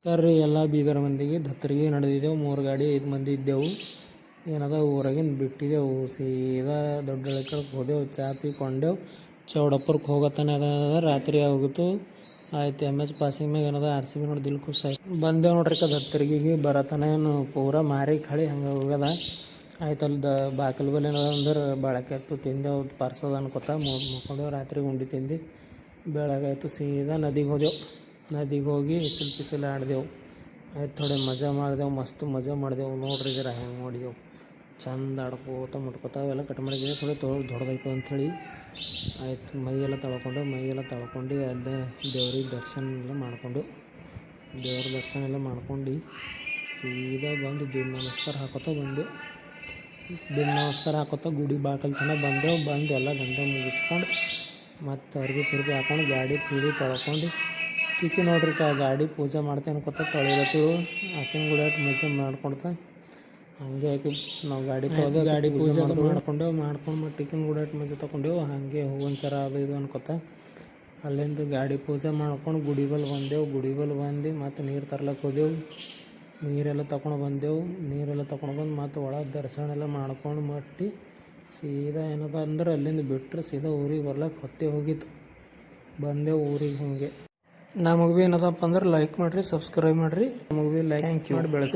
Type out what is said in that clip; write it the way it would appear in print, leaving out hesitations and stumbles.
Curry ಎಲ್ಲ ಬೀದರ್ ಮಂದಿಗೆ ದತ್ತರಿಗೆ ನಡೆದಿದ್ದೆವು. 3 ಗಾಡಿ 5 ಮಂದಿ ಇದ್ದೆವು. ಏನದ ಊರಾಗಿಂದ ಬಿಟ್ಟಿದ್ದೆವು. ಸೀದಾ ದೊಡ್ಡಳ್ಳಿಕಲ್ಗೆ ಹೋದೆವು. ಚಾ ಕೊಂಡೆವು. ಚೌಡಪ್ಪರ್ಗೆ ಹೋಗತ್ತಾನೆ ಅದ ರಾತ್ರಿ ಹೋಗಿತ್ತು. ಆಯ್ತು MS ಪಾಸಿಂಗ್ ಮ್ಯಾಗ ಏನದ RCB ನೋಡಿ ದಿಲ್ ಖುಷ್ ಆಯ್ತು. ಬಂದೆವು ನೋಡ್ರಿ ದತ್ತರಿಗೆ ಬರತನೇನು ಪೂರಾ ಮಾರಿ ಖಾಳಿ ಹಂಗೆ ಹೋಗ್ಯದ. ಆಯ್ತು ಅಲ್ಲಿ ಬಾಕಲ್ ಬಲ್ಲಿ ಏನದ ಅಂದ್ರೆ ಬಳಕೆ ಆಯ್ತು. ತಿಂದೆವು ಪಾರ್ಸದ ಅನ್ಕೋತ ಮುಕ್ಕೊಂಡೆವು. ರಾತ್ರಿ ಉಂಡು ತಿಂದು ಬೆಳಗಾಯ್ತು ಸೀದಾ ನದಿಗೆ ಹೋದೆವು. ನದಿಗೆ ಹೋಗಿ ಇಸಲ್ ಆಡಿದೆವು. ಆಯ್ತು ಥೋಡೆ ಮಜಾ ಮಾಡಿದೆವು. ಮಸ್ತ್ ಮಜಾ ಮಾಡಿದೆವು. ನೋಡ್ರಿ ಜರ ಹೆಂಗೆ ಮಾಡಿದೆವು. ಚಂದ ಆಡ್ಕೋತ ಮುಟ್ಕೋತ ಅವೆಲ್ಲ ಕಟ್ ಮಾಡಿದ್ದೀವಿ. ಥೋಡೆ ದೊಡ್ಡದಾಯ್ತದ ಅಂಥೇಳಿ ಆಯ್ತು ಮೈಯೆಲ್ಲ ತೊಳ್ಕೊಂಡು ಅಲ್ಲೇ ದೇವ್ರಿಗೆ ದರ್ಶನ ಎಲ್ಲ ಮಾಡ್ಕೊಂಡು ದೇವ್ರ ದರ್ಶನ ಎಲ್ಲ ಮಾಡ್ಕೊಂಡು ಸೀದಾ ಬಂದು ದಿನ ನಮಸ್ಕಾರ ಹಾಕೋತ ಬಂದೆವು. ದಿನ ನಮಸ್ಕಾರ ಹಾಕೋತ ಗುಡಿ ಬಾಕಲ್ ತನಕ ಬಂದೆವು. ಬಂದು ಎಲ್ಲ ದಂಧೆ ಮುಗಿಸ್ಕೊಂಡು ಮತ್ತು ಅರ್ಬಿ ಹಾಕೊಂಡು ಗಾಡಿ ತೊಳ್ಕೊಂಡು ಕಿಕ್ಕಿ ನೋಡ್ರಿ ಗಾಡಿ ಪೂಜೆ ಮಾಡ್ತೇನೆ ಅನ್ಕೋತ ತೊಳಿಲತ್ತಿಳು. ಆಕಿನ ಕೂಡ ಮಜಾ ಮಾಡ್ಕೊಳ್ತಾ ಹಾಗೆ ಆಕಿ ನಾವು ಗಾಡಿ ಪೂಜೆ ಮಾಡ್ಕೊಂಡು ಮತ್ತು ಈಕಿನ ಕೂಡ ಮಜಾ ತೊಗೊಂಡೆವು. ಹಾಗೆ ಹೂವಿನ ಸರ ಅದು ಇದು ಅನ್ಕೋತ ಅಲ್ಲಿಂದ ಗಾಡಿ ಪೂಜೆ ಮಾಡ್ಕೊಂಡು ಗುಡಿ ಬಲ್ಲಿ ಬಂದು ಮತ್ತು ನೀರು ತರ್ಲಕ್ಕೆ ಹೋದೆವು. ನೀರೆಲ್ಲ ತೊಗೊಂಡು ಬಂದು ಮತ್ತು ಒಳಗೆ ದರ್ಶನ ಎಲ್ಲ ಮಾಡ್ಕೊಂಡು ಮಟ್ಟಿ ಸೀದಾ ಏನದ ಅಂದ್ರೆ ಅಲ್ಲಿಂದ ಬಿಟ್ಟರೆ ಸೀದಾ ಊರಿಗೆ ಬರ್ಲಕ್ಕೆ ಹೊತ್ತೆ ಹೋಗಿತ್ತು. ಬಂದೆವು ಊರಿಗೆ. ಹಂಗೆ ನಮಗೆ ಭೀ ಏನದಪ್ಪ ಅಂದ್ರೆ ಲೈಕ್ ಮಾಡಿರಿ, ಸಬ್ಸ್ಕ್ರೈಬ್ ಮಾಡಿರಿ. ನಮಗೆ ಭೀ ಲೈಕ್ ಮಾಡಿ ಬೆಳೆಸಿ.